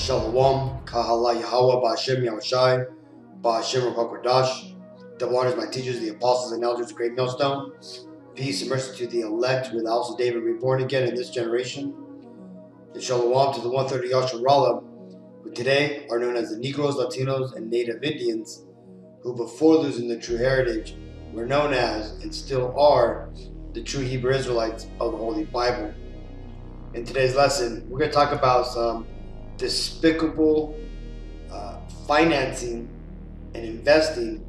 Shalom, Kahala Yahweh, Ba'ashem Yahushai, Ba'ashem Ruach. Double honors my teachers, the apostles and elders of Great Millstone. Peace and mercy to the elect, with the house of David reborn again in this generation. And Shalom to the 130 Yasharallah, who today are known as the Negroes, Latinos, and Native Indians, who before losing the true heritage were known as, and still are, the true Hebrew Israelites of the Holy Bible. In today's lesson, we're going to talk about some despicable financing and investing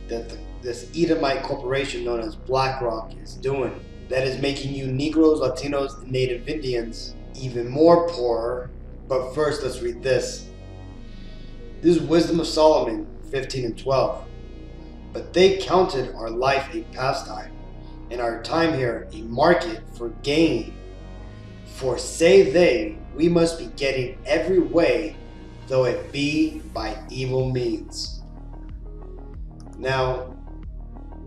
that this Edomite corporation known as BLACKROCK is doing. That is making you Negroes, Latinos, and Native Indians even more poorer. But first, let's read this. This is Wisdom of Solomon 15 and 12. But they counted our life a pastime, and our time here a market for gain. For say they, we must be getting every way, though it be by evil means. Now,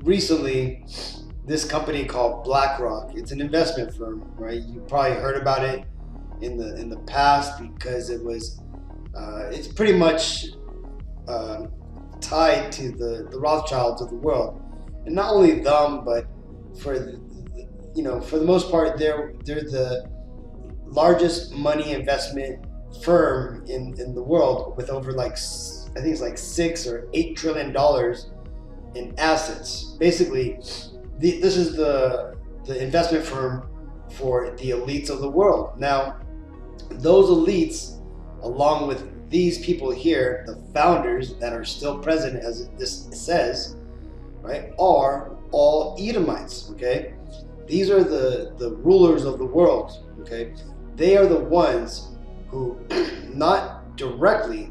recently, this company called BLACKROCK, it's an investment firm, right? You probably heard about it in the past because it was, it's pretty much tied to the Rothschilds of the world, and not only them, but for the most part, they're the largest money investment firm in the world, with over I think it's like $6 or $8 trillion in assets. Basically, this is the investment firm for the elites of the world. Now, those elites, along with these people here, the founders that are still present, as this says, right, are all Edomites. Okay, these are the rulers of the world. Okay, they are the ones who, not directly,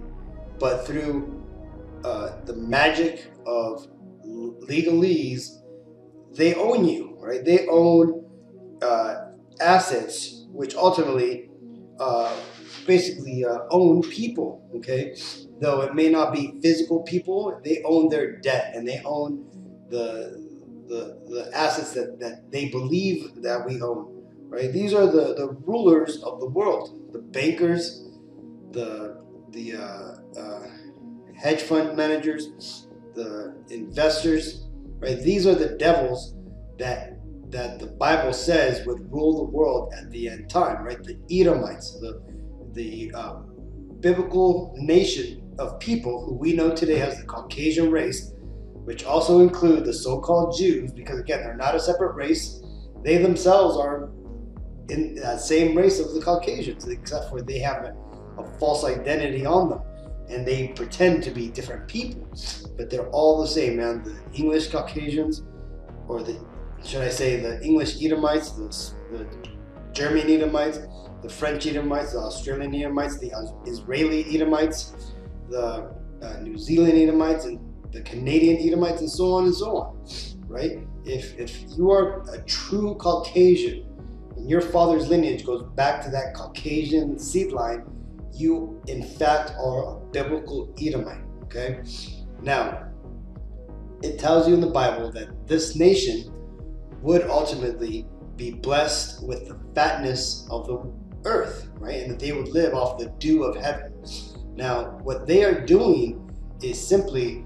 but through the magic of legalese, they own you, right? They own assets, which ultimately basically own people, okay? Though it may not be physical people, they own their debt, and they own the assets that they believe that we own. Right? These are the rulers of the world, the bankers, the hedge fund managers, the investors. Right? These are the devils that the Bible says would rule the world at the end time. Right? The Edomites, the biblical nation of people who we know today as the Caucasian race, which also include the so-called Jews, because again, they're not a separate race. They themselves are in that same race of the Caucasians, except for they have a false identity on them, and they pretend to be different people, but they're all the same, man. The English Caucasians, or should I say the English Edomites, the German Edomites, the French Edomites, the Australian Edomites, the Israeli Edomites, the New Zealand Edomites, and the Canadian Edomites, and so on and so on, right? If you are a true Caucasian, and your father's lineage goes back to that Caucasian seed line, you in fact are a biblical Edomite, okay? Now, it tells you in the Bible that this nation would ultimately be blessed with the fatness of the earth, right? And that they would live off the dew of heaven. Now, what they are doing is simply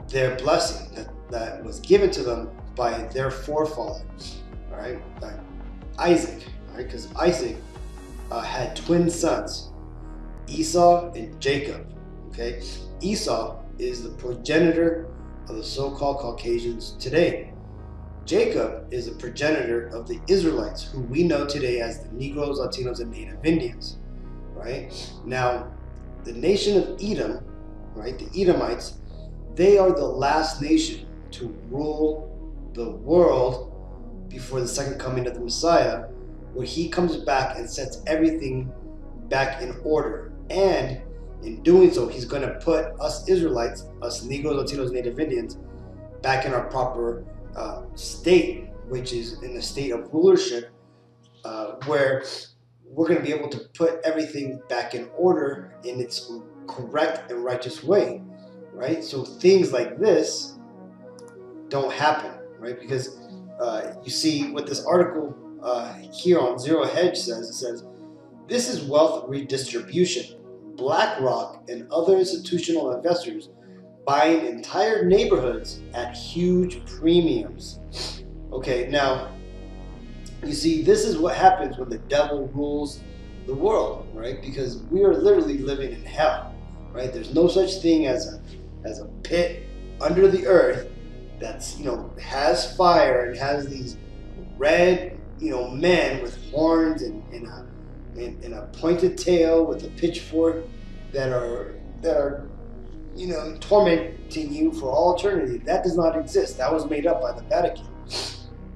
their blessing that was given to them by their forefather, all right? Isaac, right? Because Isaac had twin sons, Esau and Jacob. Okay, Esau is the progenitor of the so-called Caucasians today. Jacob is a progenitor of the Israelites, who we know today as the Negroes, Latinos, and Native Indians. Right now, the nation of Edom, right? The Edomites, they are the last nation to rule the world before the second coming of the Messiah, where he comes back and sets everything back in order. And in doing so, he's going to put us Israelites, us Negroes, Latinos, Native Indians, back in our proper state, which is in the state of rulership, where we're going to be able to put everything back in order in its correct and righteous way, right? So things like this don't happen, right? Because you see what this article here on Zero Hedge says. It says, this is wealth redistribution. BlackRock and other institutional investors buying entire neighborhoods at huge premiums. Okay, now you see, this is what happens when the devil rules the world, right? Because we are literally living in hell, right? There's no such thing as a pit under the earth that's, has fire and has these red, men with horns and a pointed tail with a pitchfork that are tormenting you for all eternity. That does not exist. That was made up by the Vatican.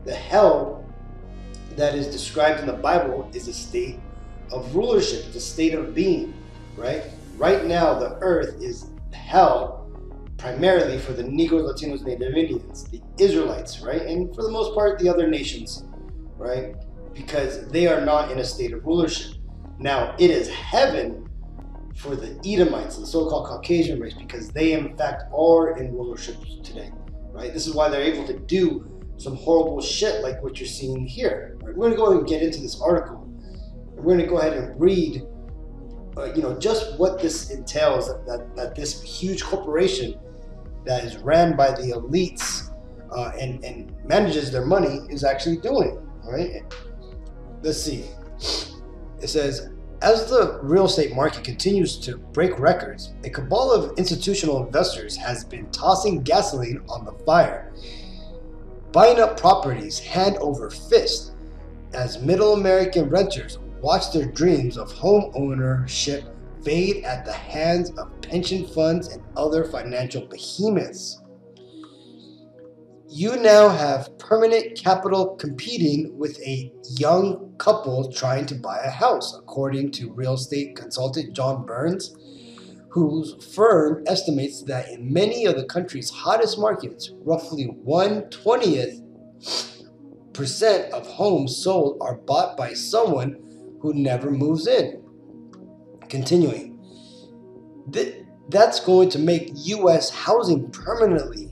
The hell that is described in the Bible is a state of rulership, it's a state of being, right? Right now, the earth is hell primarily for the Negroes, Latinos, Native Indians, the Israelites, right? And for the most part, the other nations, right? Because they are not in a state of rulership. Now, it is heaven for the Edomites, the so-called Caucasian race, because they in fact are in rulership today, right? This is why they're able to do some horrible shit like what you're seeing here. Right? We're going to go ahead and get into this article. And we're going to go ahead and read, just what this entails, that this huge corporation that is ran by the elites and manages their money is actually doing. All right? Let's see. It says, as the real estate market continues to break records, a cabal of institutional investors has been tossing gasoline on the fire, buying up properties hand over fist as middle American renters watch their dreams of home ownership fade at the hands of pension funds and other financial behemoths. You now have permanent capital competing with a young couple trying to buy a house, according to real estate consultant John Burns, whose firm estimates that in many of the country's hottest markets, roughly 1/20% of homes sold are bought by someone who never moves in. Continuing, that's going to make U.S. housing permanently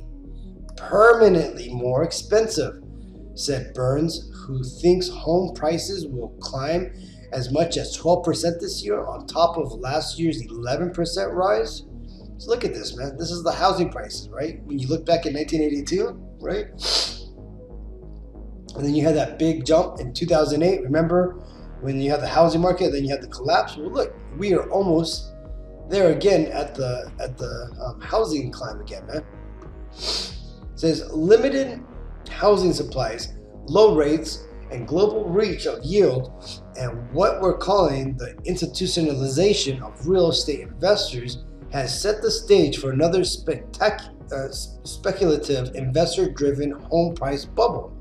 more expensive, said Burns, who thinks home prices will climb as much as 12% this year on top of last year's 11% rise. So look at this, man. This is the housing prices, right? When you look back at 1982, right? And then you had that big jump in 2008. Remember when you had the housing market, then you had the collapse? Well, look, we are almost there again at the housing climb again, man. It says limited housing supplies, low rates, and global reach of yield, and what we're calling the institutionalization of real estate investors has set the stage for another speculative investor-driven home price bubble.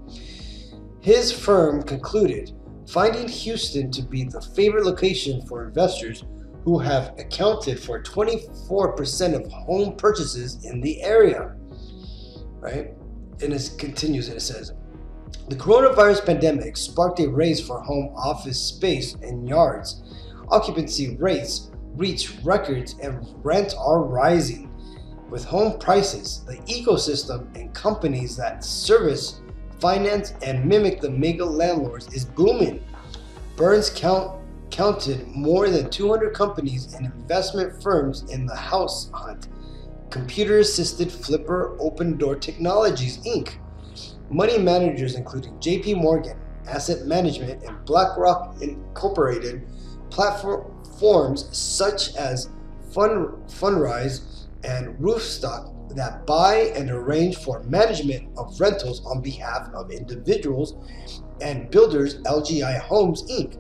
His firm concluded, finding Houston to be the favorite location for investors who have accounted for 24% of home purchases in the area. Right? And it continues and it says, the coronavirus pandemic sparked a race for home office space and yards. Occupancy rates reach records and rents are rising. With home prices, the ecosystem and companies that service, finance, and mimic the mega landlords is booming. Burns counted more than 200 companies and investment firms in the house hunt. Computer-assisted flipper Open Door Technologies, Inc. Money managers including JP Morgan Asset Management and BlackRock Incorporated, platforms such as Fundrise and Roofstock that buy and arrange for management of rentals on behalf of individuals, and builders LGI Homes, Inc.,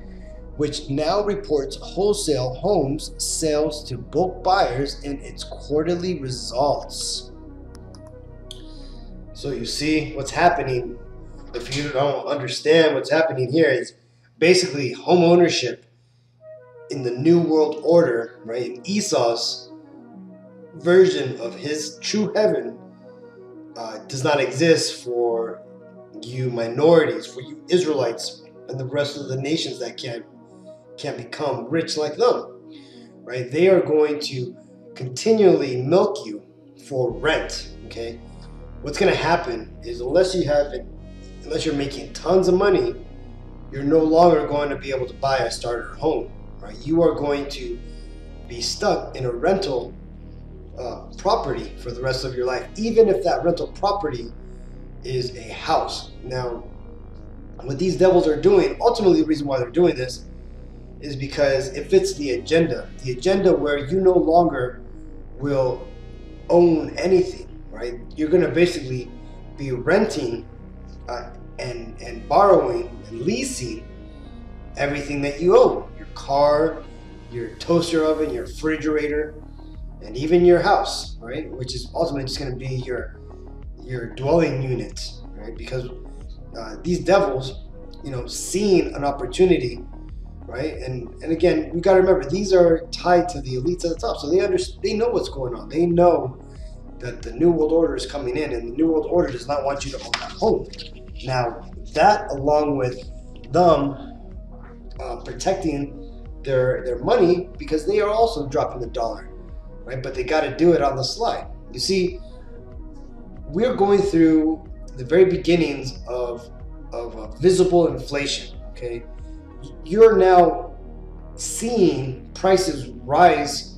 which now reports wholesale homes sales to bulk buyers in its quarterly results. So you see what's happening. If you don't understand what's happening here, is basically home ownership in the New World Order, right? In Esau's version of his true heaven does not exist for you minorities, for you Israelites, and the rest of the nations that can't become rich like them, right? They are going to continually milk you for rent, okay? What's going to happen is unless you're making tons of money, you're no longer going to be able to buy a starter home, right? You are going to be stuck in a rental property for the rest of your life, even if that rental property is a house. Now, what these devils are doing, ultimately the reason why they're doing this is because it fits the agenda where you no longer will own anything, right? You're going to basically be renting and borrowing and leasing everything that you own, your car, your toaster oven, your refrigerator, and even your house, right? Which is ultimately just going to be your dwelling unit, right? Because these devils, seeing an opportunity, right? And again, we got to remember, these are tied to the elites at the top, so they know what's going on. They know that the New World Order is coming in, and the New World Order does not want you to own that home. Now, that along with them protecting their money, because they are also dropping the dollar, right? But they got to do it on the slide. You see, we're going through the very beginnings of visible inflation. Okay, you're now seeing prices rise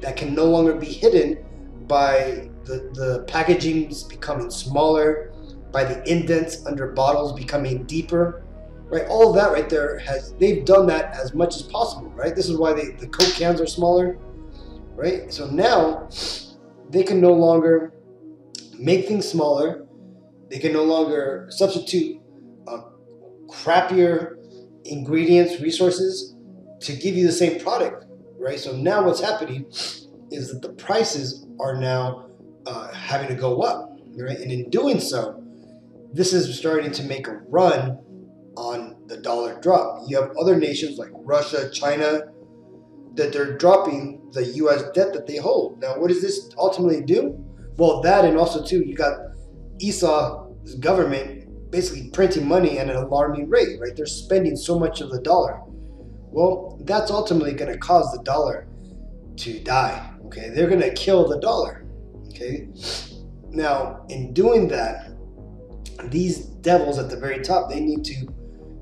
that can no longer be hidden by the packagings becoming smaller, by the indents under bottles becoming deeper, right? All of that right there they've done that as much as possible, right? This is why the Coke cans are smaller, right? So now they can no longer make things smaller. They can no longer substitute crappier ingredients, resources to give you the same product, right? So now what's happening is that the prices are now having to go up, right? And in doing so, this is starting to make a run on the dollar drop. You have other nations like Russia, China, that they're dropping the U.S. debt that they hold. Now, what does this ultimately do? Well, that, and also too, you got Esau's government basically printing money at an alarming rate, right? They're spending so much of the dollar. Well, that's ultimately going to cause the dollar to die, okay? They're going to kill the dollar, okay? Now, in doing that, these devils at the very top, they need to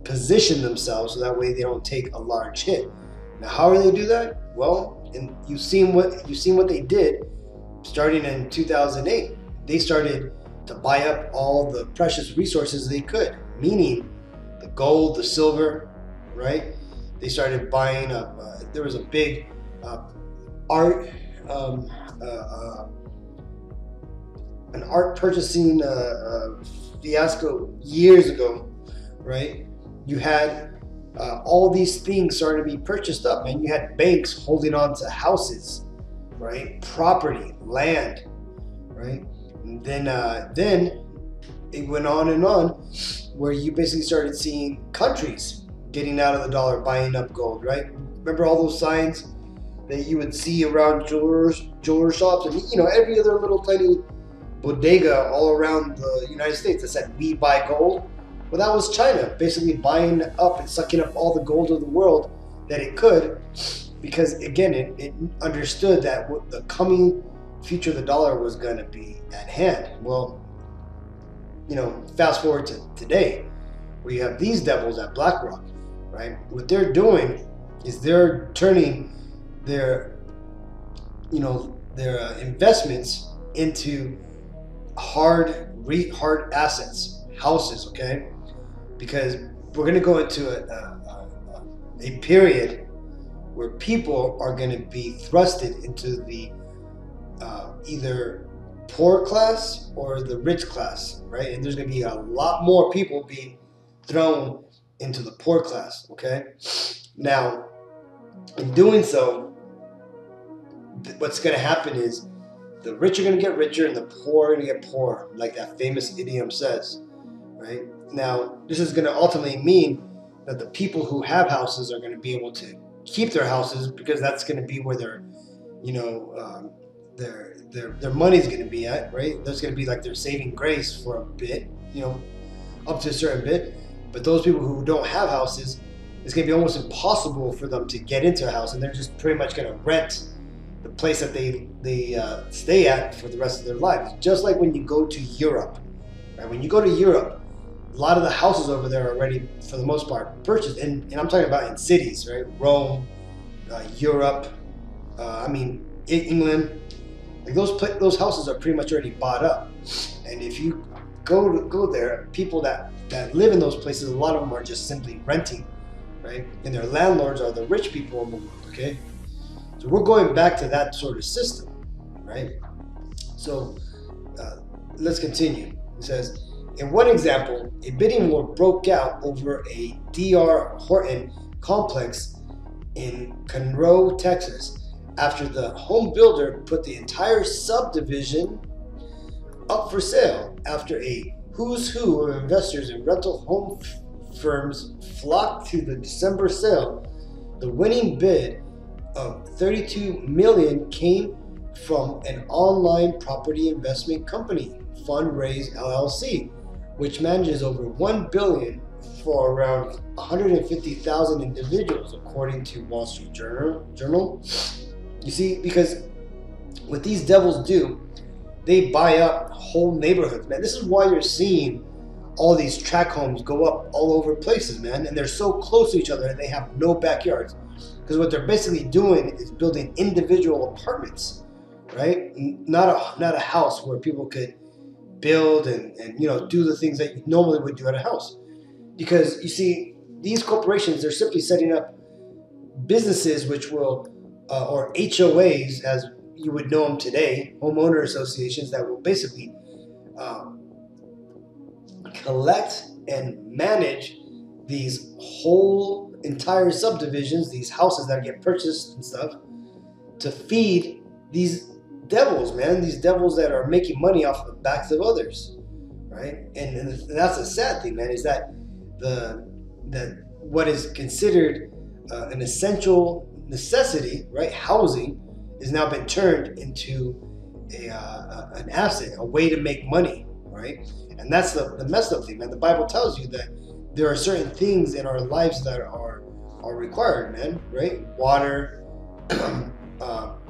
position themselves so that way they don't take a large hit. Now, how do they do that? Well, and you've seen what they did starting in 2008. They started to buy up all the precious resources they could, meaning the gold, the silver, right? They started buying up. There was a big art, an art purchasing fiasco years ago, right? You had all these things starting to be purchased up, and you had banks holding on to houses, right? Property, land, right? And then it went on and on, where you basically started seeing countries getting out of the dollar, buying up gold, right? Remember all those signs that you would see around jeweler shops, and every other little tiny bodega all around the United States that said "We buy gold"? Well, that was China basically buying up and sucking up all the gold of the world that it could, because again, it understood that the coming future of the dollar was going to be at hand. Well, fast forward to today, where you have these devils at BLACKROCK, right? What they're doing is they're turning their investments into hard assets, houses, okay? Because we're going to go into a period where people are going to be thrusted into the either poor class or the rich class, right? And there's going to be a lot more people being thrown into the poor class, okay? Now, in doing so, what's going to happen is the rich are going to get richer and the poor are going to get poorer, like that famous idiom says, right? Now, this is going to ultimately mean that the people who have houses are going to be able to keep their houses, because that's going to be where their money's going to be at, right? That's going to be like their saving grace for a bit, up to a certain bit. But those people who don't have houses, it's going to be almost impossible for them to get into a house, and they're just pretty much going to rent the place that they stay at for the rest of their lives. Just like when you go to Europe, right? When you go to Europe, a lot of the houses over there are already, for the most part, purchased, and I'm talking about in cities, right? Rome, Europe, I mean, England. Like those houses are pretty much already bought up, and if you go there, people that live in those places, a lot of them are just simply renting, right? And their landlords are the rich people in the world. Okay, so we're going back to that sort of system, right? So let's continue. It says, in one example, a bidding war broke out over a D.R. Horton complex in Conroe, Texas, after the home builder put the entire subdivision up for sale after a who's who of investors and rental home firms flocked to the December sale. The winning bid of $32 million came from an online property investment company, Fundraise LLC, which manages over $1 billion for around 150,000 individuals, according to Wall Street Journal. You see, because what these devils do, they buy up whole neighborhoods, man. This is why you're seeing all these tract homes go up all over places, man. And they're so close to each other and they have no backyards. Because what they're basically doing is building individual apartments, right? Not a house where people could build and do the things that you normally would do at a house. Because you see, these corporations, they're simply setting up businesses which will or HOAs, as you would know them today, homeowner associations, that will basically collect and manage these whole entire subdivisions, these houses that get purchased and stuff, to feed these devils, man. These devils that are making money off the backs of others, right? And that's a sad thing, man. Is that what is considered an essential necessity, right? Housing has now been turned into an asset, a way to make money, right? And that's the messed up thing, man. The Bible tells you that there are certain things in our lives that are required, man, right? Water,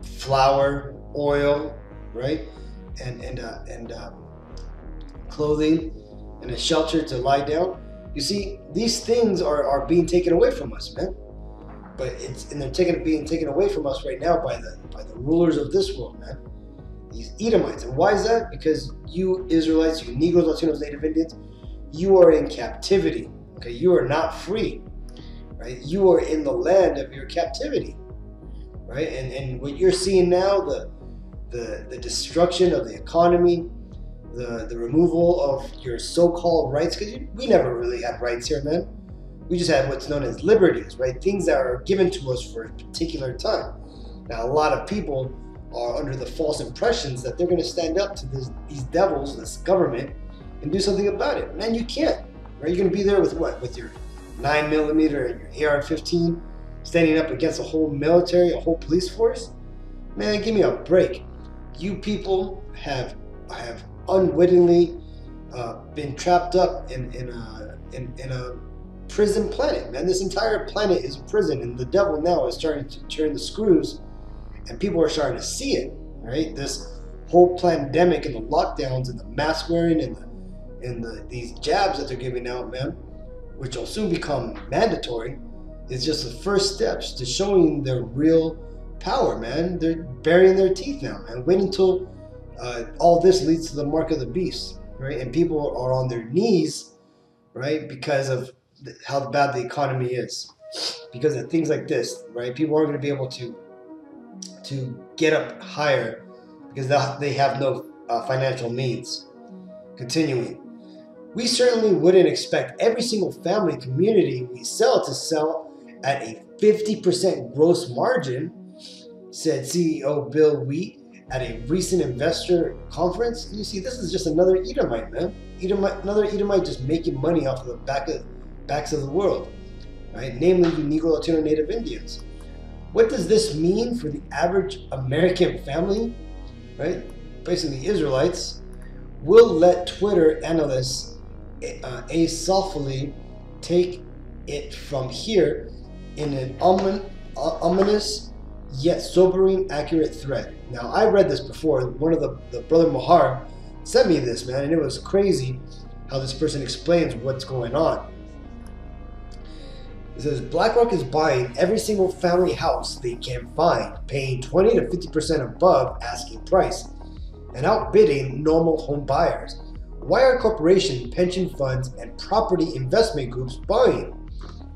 flour, oil, right? And clothing and a shelter to lie down. You see, these things are being taken away from us, man. But they're being taken away from us right now by the rulers of this world, man. These Edomites. And why is that? Because you Israelites, you Negroes, Latinos, Native Indians, you are in captivity. Okay, you are not free, right? You are in the land of your captivity, right? And what you're seeing now, the destruction of the economy, the removal of your so-called rights, because we never really had rights here, man. We just had what's known as liberties, right? Things that are given to us for a particular time. Now, a lot of people are under the false impressions that they're going to stand up to these devils, this government, and do something about it. Man, you can't, right? You're going to be there with what? With your 9mm and your AR-15, standing up against a whole military, a whole police force? Man, give me a break. You people have unwittingly been trapped up in a prison planet, man. This entire planet is a prison, and the devil now is starting to turn the screws, and people are starting to see it, right? This whole pandemic and the lockdowns and the mask wearing and these jabs that they're giving out, man, which will soon become mandatory, is just the first steps to showing their real power, man. They're burying their teeth now, man. Wait until all this leads to the mark of the beast, right? And people are on their knees, right, because of how bad the economy is, because of things like this, right? People aren't going to be able to get up higher because they have no financial means. Continuing, we certainly wouldn't expect every single family community we sell to sell at a 50% gross margin, said CEO Bill Wheat at a recent investor conference. You see, this is just another Edomite, man. Another Edomite just making money off of the backs of the world, right? Namely, you Negro, Latino, Native Indians. What does this mean for the average American family, right? Basically, Israelites will let Twitter analysts asophically take it from here in an ominous yet sobering accurate thread. Now, I read this before. One of the brother Mahar sent me this, man, and it was crazy how this person explains what's going on. It says BlackRock is buying every single family house they can find, paying 20 to 50% above asking price, and outbidding normal home buyers. Why are corporations, pension funds, and property investment groups buying?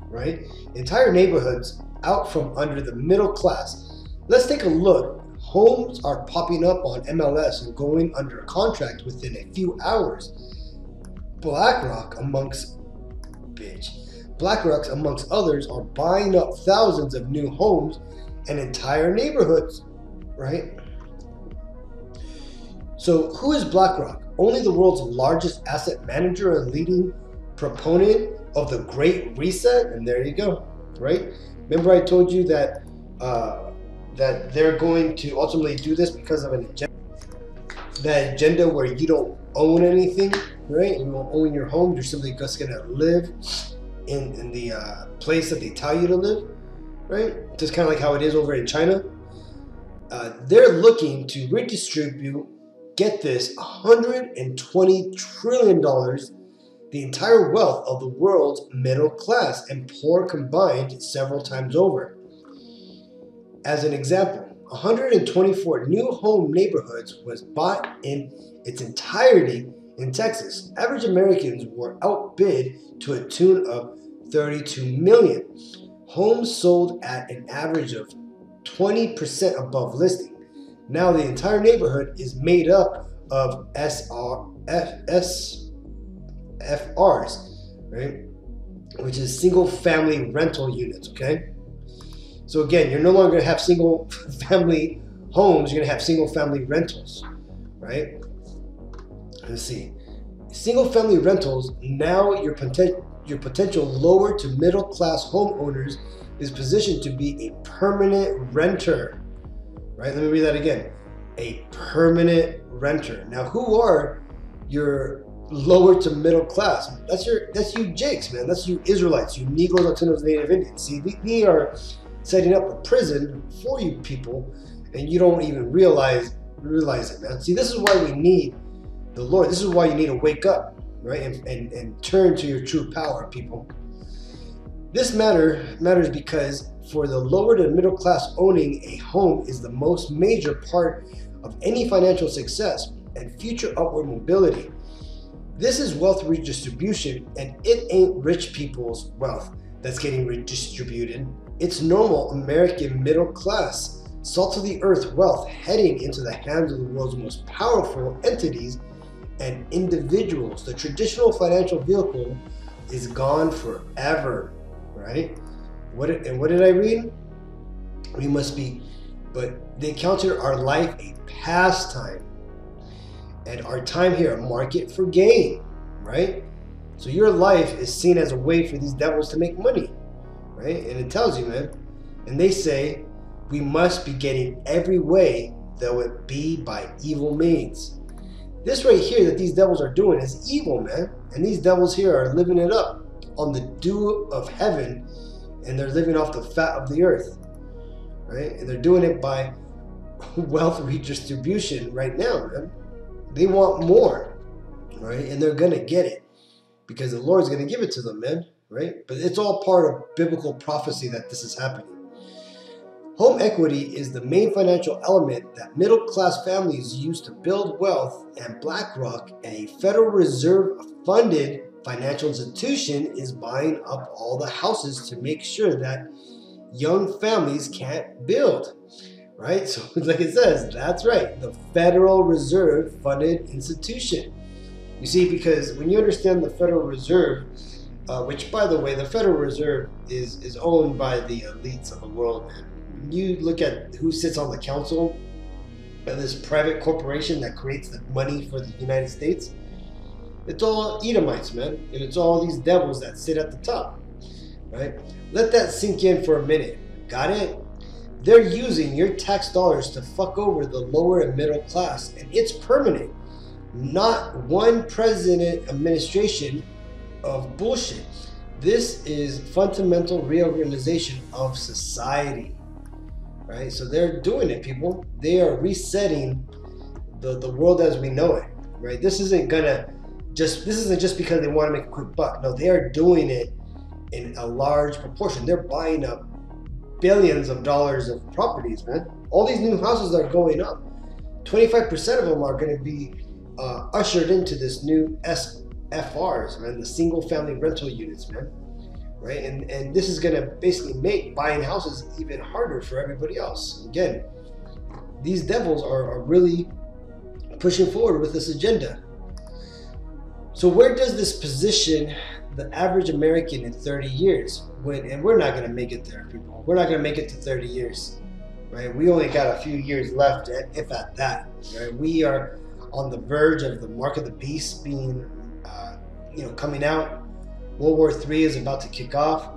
Right? Entire neighborhoods out from under the middle class. Let's take a look. Homes are popping up on MLS and going under contract within a few hours. BlackRock, amongst others, are buying up thousands of new homes and entire neighborhoods, right? So who is BlackRock? Only the world's largest asset manager and leading proponent of the Great Reset. And there you go, right? Remember I told you that that they're going to ultimately do this because of an agenda. That agenda where you don't own anything, right? You don't own your home. You're simply just gonna live in the place that they tell you to live, right? Just kind of like how it is over in China. They're looking to redistribute, get this, $120 trillion, the entire wealth of the world's middle class and poor combined several times over. As an example, 124 new home neighborhoods was bought in its entirety in Texas. Average Americans were outbid to a tune of 32 million. Homes sold at an average of 20% above listing. Now the entire neighborhood is made up of SFRs, right? Which is single family rental units, okay? So again, you're no longer going to have single family homes, you're going to have single family rentals, right? Let's see. Single family rentals, now your potential lower to middle class homeowners is positioned to be a permanent renter, right? Let me read that again. A permanent renter. Now, who are your lower to middle class? That's you Jakes, man. That's you Israelites, you Negroes, Latinos, Native Indians. See, we are setting up a prison for you people, and you don't even realize it, man. See, this is why we need the Lord. This is why you need to wake up, right, and turn to your true power, people. This matters because for the lower to middle class, owning a home is the most major part of any financial success and future upward mobility. This is wealth redistribution, and it ain't rich people's wealth that's getting redistributed. It's normal American middle class, salt of the earth wealth heading into the hands of the world's most powerful entities and individuals. The traditional financial vehicle is gone forever, right? What did I read? But they counted our life a pastime and our time here a market for gain, right? So your life is seen as a way for these devils to make money, right? And it tells you, man. And they say we must be getting every way, though it be by evil means. This right here that these devils are doing is evil, man. And these devils here are living it up on the dew of heaven, and they're living off the fat of the earth, right? And they're doing it by wealth redistribution right now, man. They want more, right? And they're gonna get it because the Lord's gonna give it to them, man, right? But it's all part of biblical prophecy that this is happening. Home equity is the main financial element that middle-class families use to build wealth, and BlackRock, a Federal Reserve-funded financial institution, is buying up all the houses to make sure that young families can't build, right? So like it says, that's right, the Federal Reserve-funded institution. You see, because when you understand the Federal Reserve, which, by the way, the Federal Reserve is owned by the elites of the world, and you look at who sits on the council of this private corporation that creates the money for the United States, it's all Edomites, man, and it's all these devils that sit at the top, right? Let that sink in for a minute. Got it? They're using your tax dollars to fuck over the lower and middle class, and it's permanent. Not one president administration of bullshit. This is fundamental reorganization of society, right? So they're doing it, people. They are resetting the world as we know it, right? This isn't just because they want to make a quick buck. No, they are doing it in a large proportion. They're buying up billions of dollars of properties, man. All these new houses are going up. 25% of them are going to be ushered into this new SFRs, man, the single family rental units, man. Right? And this is going to basically make buying houses even harder for everybody else. Again, these devils are really pushing forward with this agenda. So where does this position the average American in 30 years? And we're not going to make it there, people. We're not going to make it to 30 years. Right? We only got a few years left, if at that. Right? We are on the verge of the mark of the beast being, coming out. World War III is about to kick off.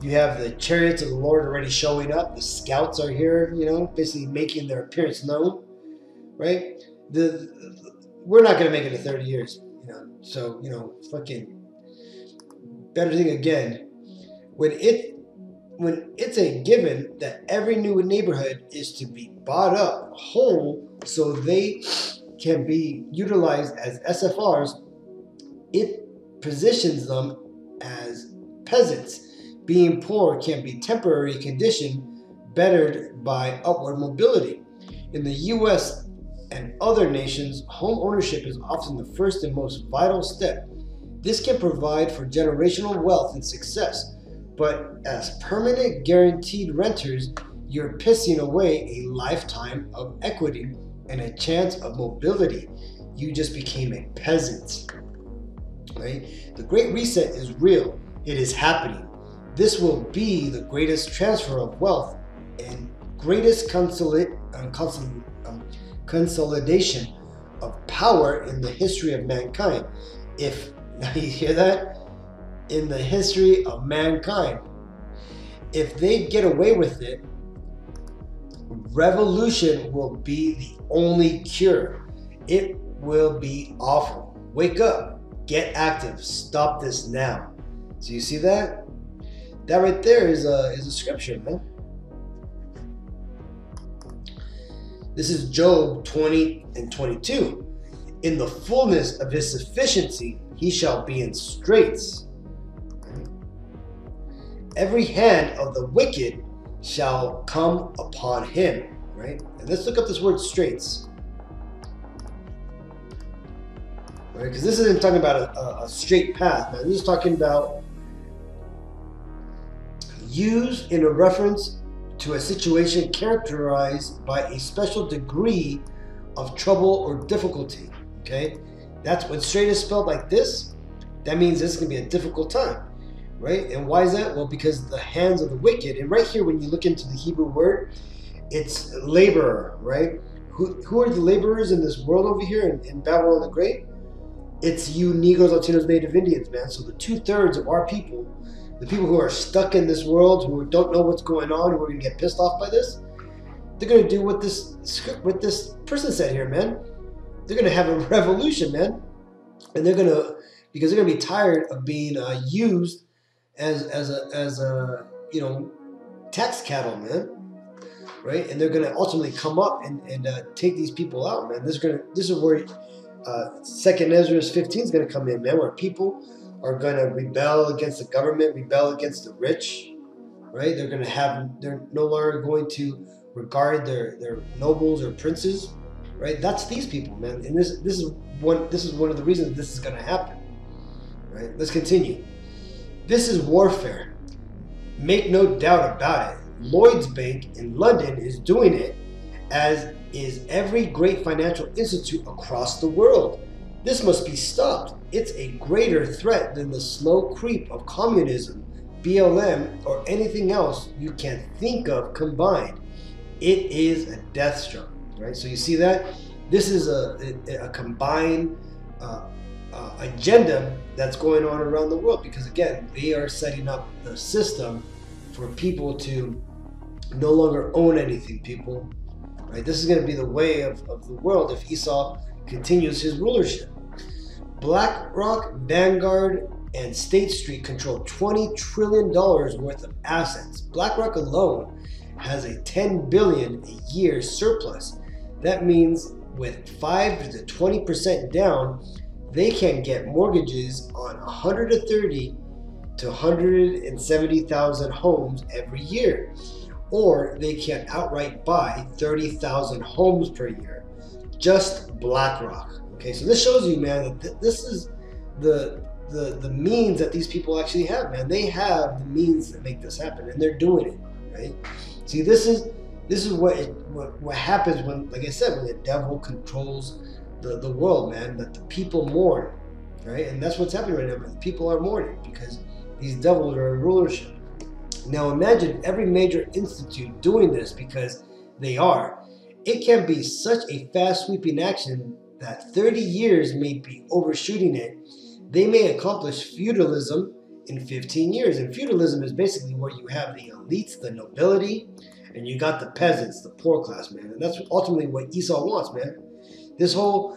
You have the chariots of the Lord already showing up. The scouts are here, basically making their appearance known, right? We're not going to make it to 30 years, So, fucking better thing again. When it's a given that every new neighborhood is to be bought up whole so they can be utilized as SFRs, it positions them as peasants. Being poor can be temporary condition bettered by upward mobility. In the U.S. and other nations, home ownership is often the first and most vital step. This can provide for generational wealth and success, but as permanent guaranteed renters, you're pissing away a lifetime of equity and a chance of mobility. You just became a peasant. Right? The Great Reset is real. It is happening. This will be the greatest transfer of wealth and greatest consolidation of power in the history of mankind. Now you hear that? In the history of mankind. If they get away with it, revolution will be the only cure. It will be awful. Wake up. Get active. Stop this now. So you see that? That right there is a scripture, man. This is Job 20 and 22. In the fullness of his sufficiency, he shall be in straits. Every hand of the wicked shall come upon him. Right? And let's look up this word straits. Because this isn't talking about a straight path, man. This is talking about used in a reference to a situation characterized by a special degree of trouble or difficulty. Okay, that's when straight is spelled like this. That means this is going to be a difficult time, right? And why is that? Well, because the hands of the wicked, and right here when you look into the Hebrew word, it's laborer, right? Who are the laborers in this world over here in Babylon the Great? It's you Negroes, Latinos, Native Indians, man. So the 2/3 of our people, the people who are stuck in this world, who don't know what's going on, who are going to get pissed off by this, they're going to do what this person said here, man. They're going to have a revolution, man. And because they're going to be tired of being used as a tax cattle, man. Right? And they're going to ultimately come up and take these people out, man. This is where 2nd Ezra 15 is going to come in, man, where people are going to rebel against the government, rebel against the rich, right? They're no longer going to regard their nobles or princes, right? That's these people, man. And this is one of the reasons this is going to happen, right? Let's continue. This is warfare. Make no doubt about it. Lloyd's Bank in London is doing it, as is every great financial institute across the world. This must be stopped. It's a greater threat than the slow creep of communism, BLM, or anything else you can think of combined. It is a death stroke, right? So you see that? This is a combined agenda that's going on around the world, because again, they are setting up the system for people to no longer own anything, people. Right? This is going to be the way of the world if Esau continues his rulership. BlackRock, Vanguard, and State Street control $20 trillion worth of assets. BlackRock alone has a $10 billion a year surplus. That means with 5 to 20% down, they can get mortgages on 130 to 170,000 homes every year, or they can outright buy 30,000 homes per year. Just BlackRock. Okay, so this shows you, man, that this is the means that these people actually have, man. They have the means to make this happen, and they're doing it, right? See, this is what happens when, like I said, when the devil controls the world, man. That the people mourn, right? And that's what's happening right now, man. The people are mourning because these devils are in rulership. Now imagine every major institute doing this, because they are. It can be such a fast sweeping action that 30 years may be overshooting it. They may accomplish feudalism in 15 years. And feudalism is basically where you have the elites, the nobility, and you got the peasants, the poor class, man. And that's ultimately what Esau wants, man. This whole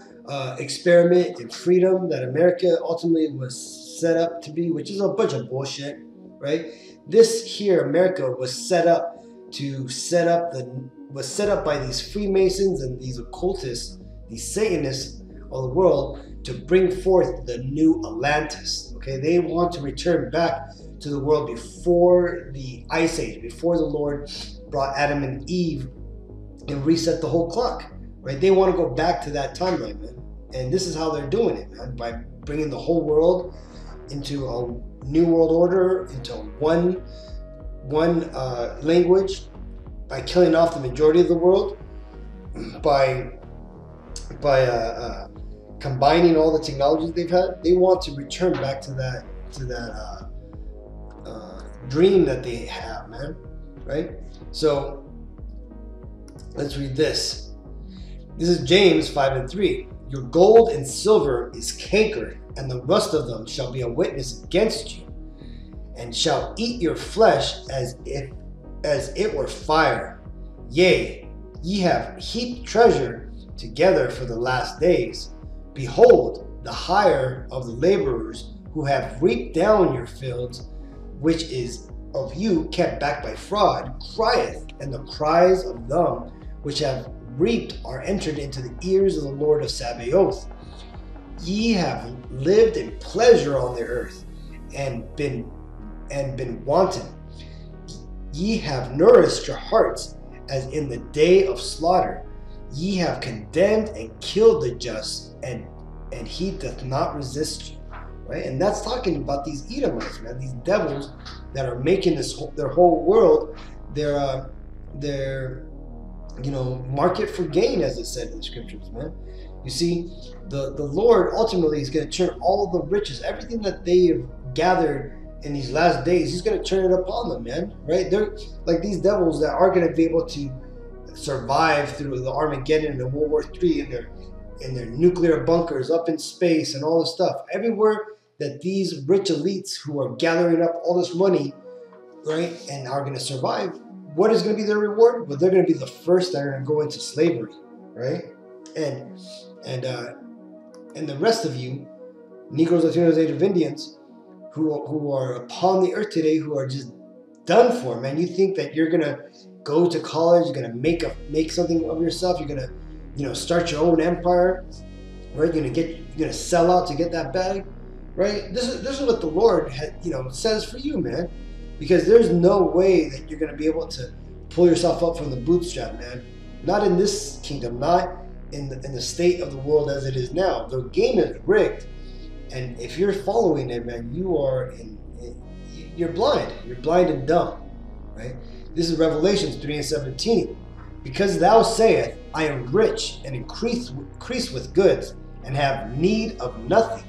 experiment in freedom that America ultimately was set up to be, which is a bunch of bullshit, right? This here, America, was set up by these Freemasons and these occultists, these Satanists of the world, to bring forth the new Atlantis. Okay, they want to return back to the world before the Ice Age, before the Lord brought Adam and Eve and reset the whole clock. Right? They want to go back to that timeline, man. And this is how they're doing it, man, by bringing the whole world into a new world order, into one language, by killing off the majority of the world, by combining all the technologies they've had. They want to return back to that dream that they have, man. Right? So let's read this. This is James 5:3. Your gold and silver is cankered, and the rust of them shall be a witness against you, and shall eat your flesh as it were fire. Yea, ye have heaped treasure together for the last days. Behold, the hire of the laborers who have reaped down your fields, which is of you kept back by fraud, crieth, and the cries of them which have reaped are entered into the ears of the Lord of Sabaoth. Ye have lived in pleasure on the earth, and been wanton. Ye have nourished your hearts as in the day of slaughter. Ye have condemned and killed the just, and he doth not resist you. Right? And that's talking about these Edomites, man, these devils that are making their whole world their market for gain, as it said in the scriptures, man. You see, the Lord ultimately is going to turn all the riches, everything that they have gathered in these last days, he's going to turn it upon them, man. Right? They're like these devils that are going to be able to survive through the Armageddon and World War III in their nuclear bunkers up in space and all this stuff. Everywhere that these rich elites who are gathering up all this money, right, and are going to survive, what is going to be their reward? Well, they're going to be the first that are going to go into slavery, right? And the rest of you, Negroes, Latinos, Native Indians, who are upon the earth today, who are just done for, man. You think that you're going to go to college, you're going to make something of yourself, you're going to, start your own empire, right? You're going to sell out to get that bag, right? This is what the Lord says for you, man. Because there's no way that you're going to be able to pull yourself up from the bootstrap, man. Not in this kingdom, not in the state of the world as it is now. The game is rigged, and if you're following it, man, you're blind. You're blind and dumb, right? This is Revelations 3:17. Because thou sayest, I am rich and increase with goods, and have need of nothing,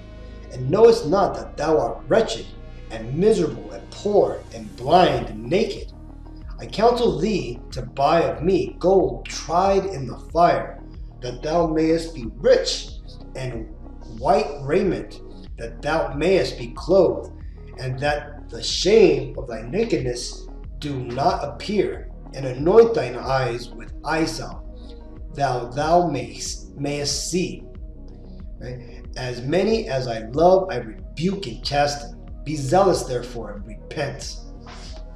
and knowest not that thou art wretched, and miserable, and poor, and blind, and naked. I counsel thee to buy of me gold tried in the fire, that thou mayest be rich, and white raiment, that thou mayest be clothed, and that the shame of thy nakedness do not appear, and anoint thine eyes with eye salve, thou mayest see. Right? As many as I love, I rebuke and chasten. Be zealous, therefore, and repent.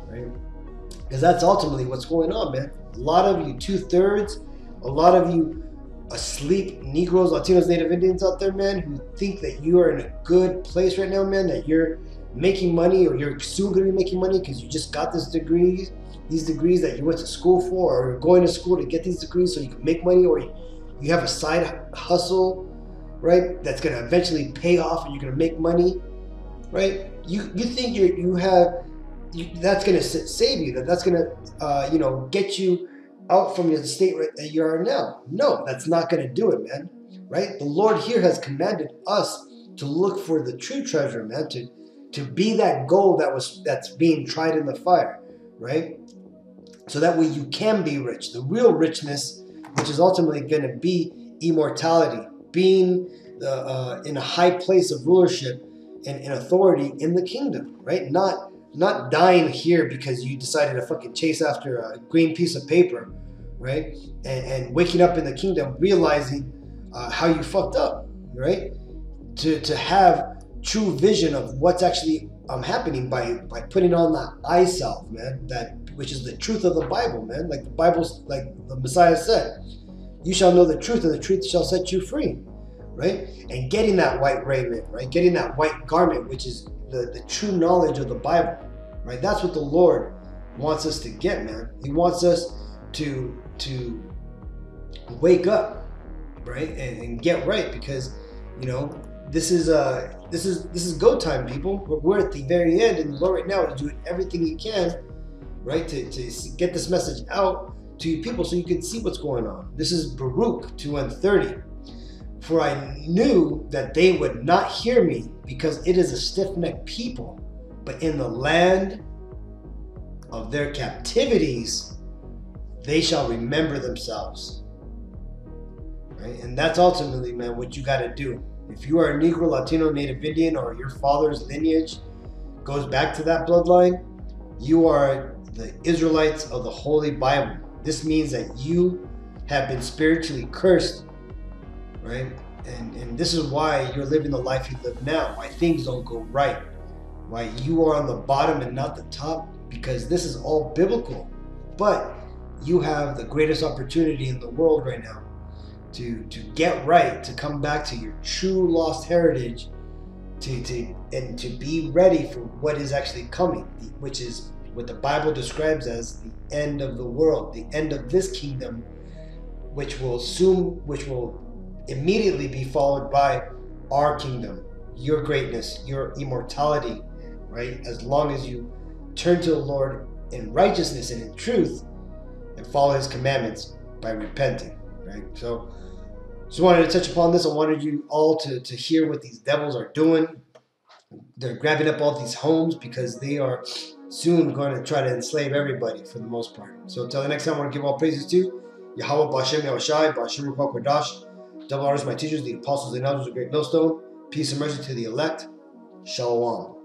Right? Because that's ultimately what's going on, man. A lot of you, 2/3, a lot of you asleep Negroes, Latinos, Native Indians out there, man, who think that you are in a good place right now, man, that you're making money, or you're soon going to be making money because you just got these degrees that you went to school for, or you're going to school to get these degrees so you can make money, or you have a side hustle, right, that's going to eventually pay off and you're going to make money, right? You think that's going to save you, that's going to get you out from the state that you are now. No, that's not going to do it, man. Right? The Lord here has commanded us to look for the true treasure, man, to be that gold that's being tried in the fire, right? So that way you can be rich. The real richness, which is ultimately going to be immortality, being in a high place of rulership and authority in the kingdom, right? Not dying here because you decided to fucking chase after a green piece of paper, right? And waking up in the kingdom realizing how you fucked up, right? To have true vision of what's actually happening by putting on that eye salve, man, which is the truth of the Bible, man. Like the Bible's, like the Messiah said, you shall know the truth and the truth shall set you free, right? And getting that white raiment, right? Getting that white garment, which is the true knowledge of the Bible, right? That's what the Lord wants us to get, man. He wants us to wake up, right? And get right, because, this is go time, people. We're at the very end, and the Lord right now is doing everything He can, right, to get this message out to you people so you can see what's going on. This is Baruch 2:30. For I knew that they would not hear me, because it is a stiff-necked people, but in the land of their captivities they shall remember themselves. Right? And that's ultimately, man, what you got to do. If you are a Negro, Latino, Native Indian, or your father's lineage goes back to that bloodline, you are the Israelites of the Holy Bible. This means that you have been spiritually cursed, right? And this is why you're living the life you live now, why things don't go right, why you are on the bottom and not the top, because this is all biblical. But you have the greatest opportunity in the world right now to get right, to come back to your true lost heritage, and to be ready for what is actually coming, which is what the Bible describes as the end of the world, the end of this kingdom, which will immediately be followed by our kingdom, your greatness, your immortality, right? As long as you turn to the Lord in righteousness and in truth and follow His commandments by repenting, right? So just wanted to touch upon this. I wanted you all to hear what these devils are doing. They're grabbing up all these homes because they are soon going to try to enslave everybody for the most part. So until the next time, I want to give all praises to Yahweh, Bashem, Yahushai, Bashem, Ruach Kodash. Double honors to my teachers, the apostles and elders of Great Millstone. Peace and mercy to the elect. Shalom.